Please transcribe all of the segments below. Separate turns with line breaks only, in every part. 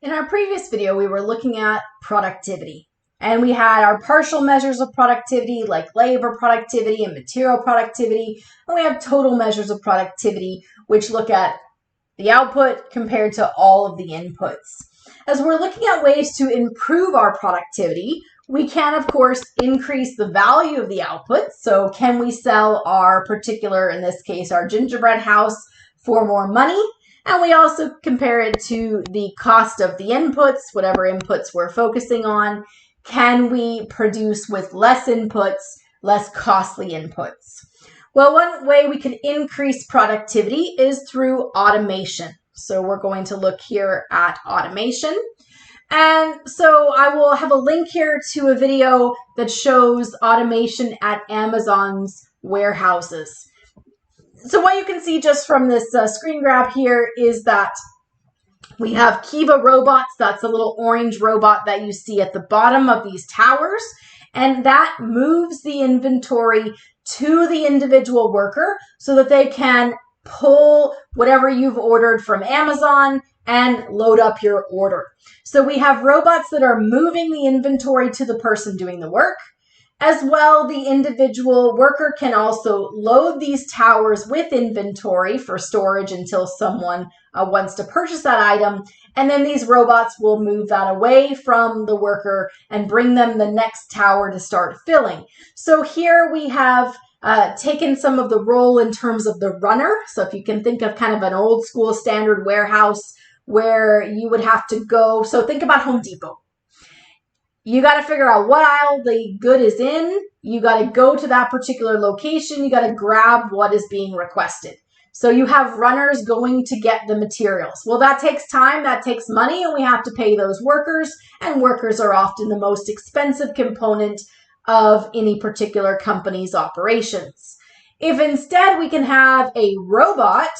In our previous video, we were looking at productivity, and we had our partial measures of productivity like labor productivity and material productivity, and we have total measures of productivity, which look at the output compared to all of the inputs. As we're looking at ways to improve our productivity, we can, of course, increase the value of the output. So can we sell our particular, in this case, our gingerbread house for more money? And we also compare it to the cost of the inputs, whatever inputs we're focusing on. Can we produce with less inputs, less costly inputs? Well, one way we can increase productivity is through automation. So we're going to look here at automation. And so I will have a link here to a video that shows automation at Amazon's warehouses. So what you can see just from this screen grab here is that we have Kiva robots. That's a little orange robot that you see at the bottom of these towers. And that moves the inventory to the individual worker so that they can pull whatever you've ordered from Amazon and load up your order. So we have robots that are moving the inventory to the person doing the work. As well, the individual worker can also load these towers with inventory for storage until someone wants to purchase that item. And then these robots will move that away from the worker and bring them the next tower to start filling. So here we have taken some of the role in terms of the runner. So if you can think of kind of an old school standard warehouse where you would have to go. So think about Home Depot. You got to figure out what aisle the good is in. You got to go to that particular location. You got to grab what is being requested. So you have runners going to get the materials. Well, that takes time, that takes money, and we have to pay those workers. And workers are often the most expensive component of any particular company's operations. If instead we can have a robot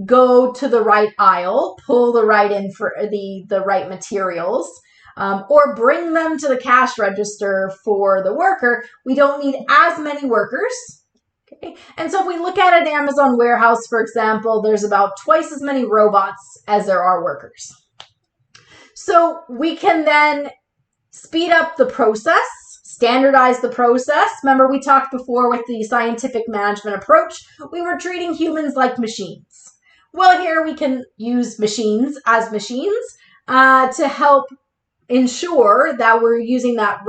go to the right aisle, pull the right in for the right materials, or bring them to the cash register for the worker, we don't need as many workers. Okay? And so if we look at an Amazon warehouse, for example, there's about twice as many robots as there are workers. So we can then speed up the process, standardize the process. Remember, we talked before with the scientific management approach, we were treating humans like machines. Well, here we can use machines as machines to help ensure that we're using that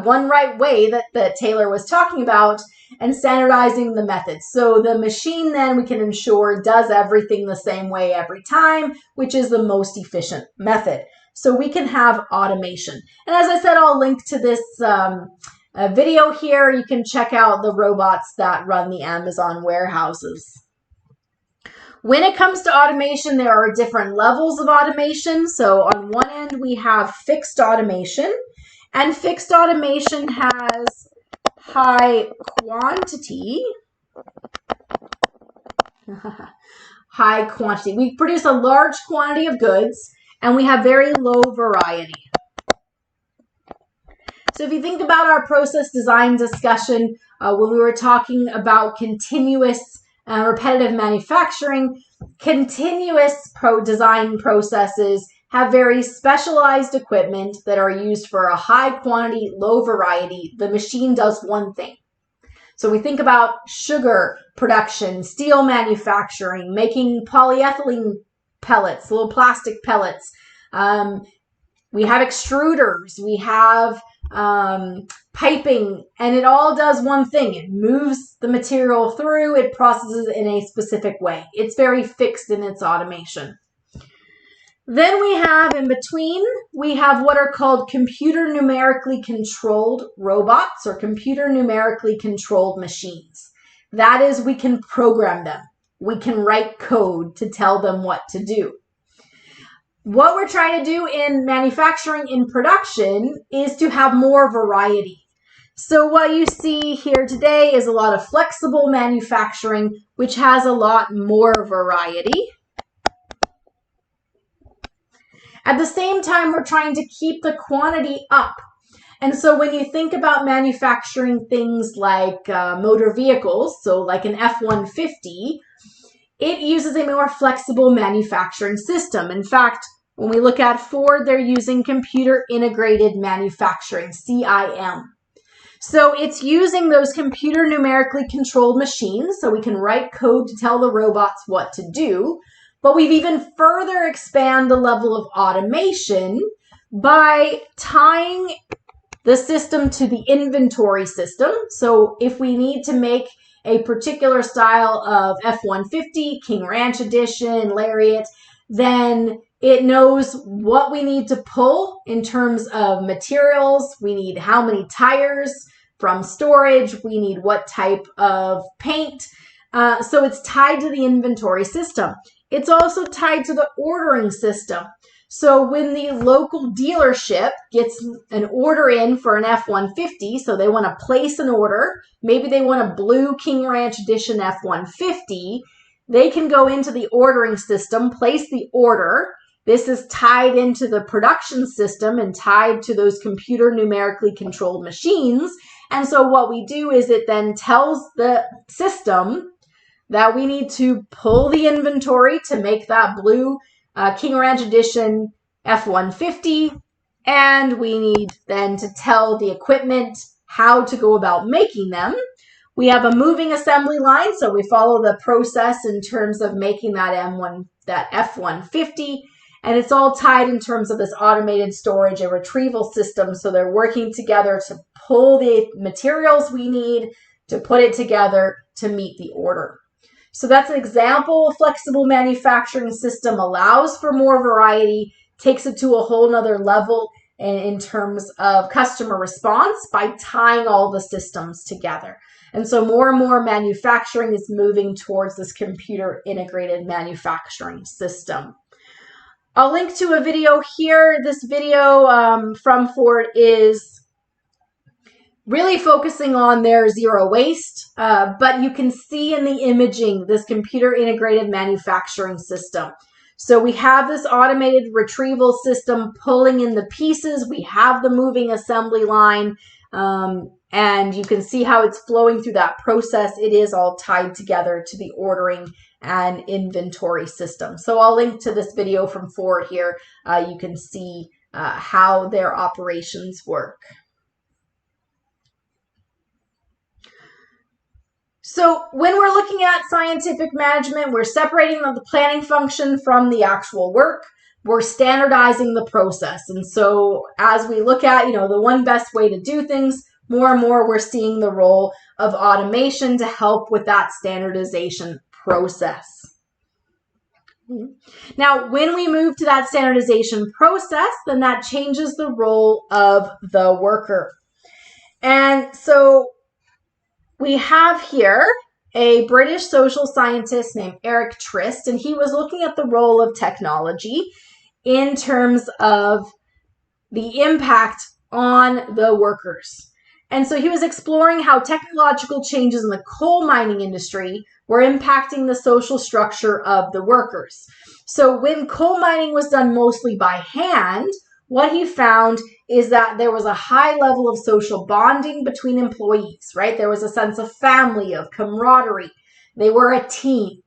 one right way that Taylor was talking about and standardizing the methods. So the machine then we can ensure does everything the same way every time, which is the most efficient method. So we can have automation. And as I said, I'll link to this video here. You can check out the robots that run the Amazon warehouses. When it comes to automation, there are different levels of automation. So on one end, we have fixed automation, and fixed automation has high quantity. High quantity. We produce a large quantity of goods, and we have very low variety. So if you think about our process design discussion, when we were talking about continuous repetitive manufacturing, continuous design processes have very specialized equipment that are used for a high quantity, low variety. The machine does one thing. So we think about sugar production, steel manufacturing, making polyethylene pellets, little plastic pellets. We have extruders, we have piping, and it all does one thing. It moves the material through, it processes it in a specific way. It's very fixed in its automation. Then we have in between, we have what are called computer numerically controlled robots or computer numerically controlled machines. That is, we can program them. We can write code to tell them what to do. What we're trying to do in manufacturing in production is to have more variety. So what you see here today is a lot of flexible manufacturing, which has a lot more variety. At the same time, we're trying to keep the quantity up. And so when you think about manufacturing things like motor vehicles, so like an F-150, it uses a more flexible manufacturing system. In fact, When we look at Ford, they're using computer integrated manufacturing, CIM. So it's using those computer numerically controlled machines so we can write code to tell the robots what to do. But we've even further expanded the level of automation by tying the system to the inventory system. So if we need to make a particular style of F-150, King Ranch Edition, Lariat, then it knows what we need to pull in terms of materials. We need how many tires from storage. We need what type of paint. So it's tied to the inventory system. It's also tied to the ordering system. So when the local dealership gets an order in for an F-150, so they want to place an order, maybe they want a blue King Ranch Edition F-150, they can go into the ordering system, place the order. This is tied into the production system and tied to those computer numerically controlled machines. And so what we do is it then tells the system that we need to pull the inventory to make that blue King Ranch Edition F-150, and we need then to tell the equipment how to go about making them. We have a moving assembly line, so we follow the process in terms of making that F-150, and it's all tied in terms of this automated storage and retrieval system, so they're working together to pull the materials we need to put it together to meet the order. So that's an example. A flexible manufacturing system allows for more variety, takes it to a whole nother level in terms of customer response by tying all the systems together. And so more and more manufacturing is moving towards this computer integrated manufacturing system. I'll link to a video here. This video from Ford is really focusing on their zero waste, but you can see in the imaging this computer integrated manufacturing system. So we have this automated retrieval system pulling in the pieces. We have the moving assembly line, and you can see how it's flowing through that process. It is all tied together to the ordering and inventory system. So I'll link to this video from Ford here. You can see how their operations work. So when we're looking at scientific management, we're separating the planning function from the actual work. We're standardizing the process. And so as we look at, the one best way to do things, more and more we're seeing the role of automation to help with that standardization process. Now, when we move to that standardization process, then that changes the role of the worker. And so we have here a British social scientist named Eric Trist, and he was looking at the role of technology in terms of the impact on the workers. And so he was exploring how technological changes in the coal mining industry were impacting the social structure of the workers. So when coal mining was done mostly by hand, what he found is that there was a high level of social bonding between employees, right? There was a sense of family, of camaraderie. They were a team.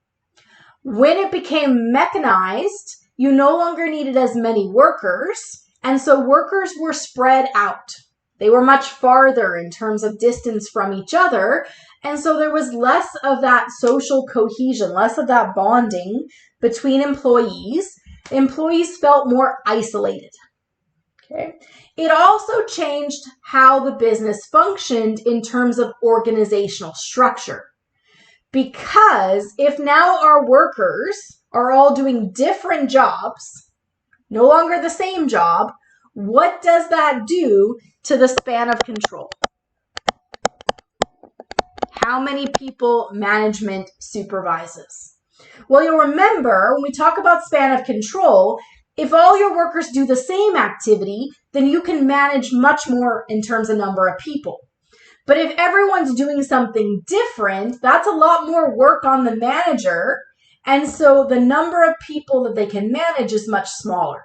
When it became mechanized, you no longer needed as many workers, and so workers were spread out. They were much farther in terms of distance from each other, and so there was less of that social cohesion, less of that bonding between employees. Employees felt more isolated. Okay. It also changed how the business functioned in terms of organizational structure. Because if now our workers are all doing different jobs, no longer the same job, what does that do to the span of control? How many people management supervises? Well, you'll remember when we talk about span of control, if all your workers do the same activity, then you can manage much more in terms of number of people. But if everyone's doing something different, that's a lot more work on the manager. And so the number of people that they can manage is much smaller.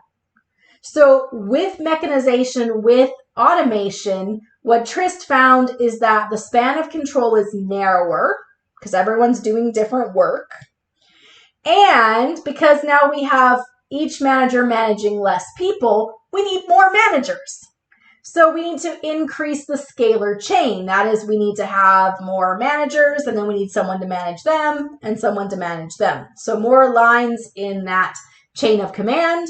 So with mechanization, with automation, what Trist found is that the span of control is narrower because everyone's doing different work. And because now we have each manager managing less people, we need more managers. So we need to increase the scalar chain. That is, we need to have more managers, and then we need someone to manage them and someone to manage them. So more lines in that chain of command,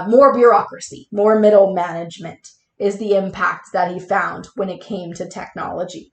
more bureaucracy, more middle management is the impact that he found when it came to technology.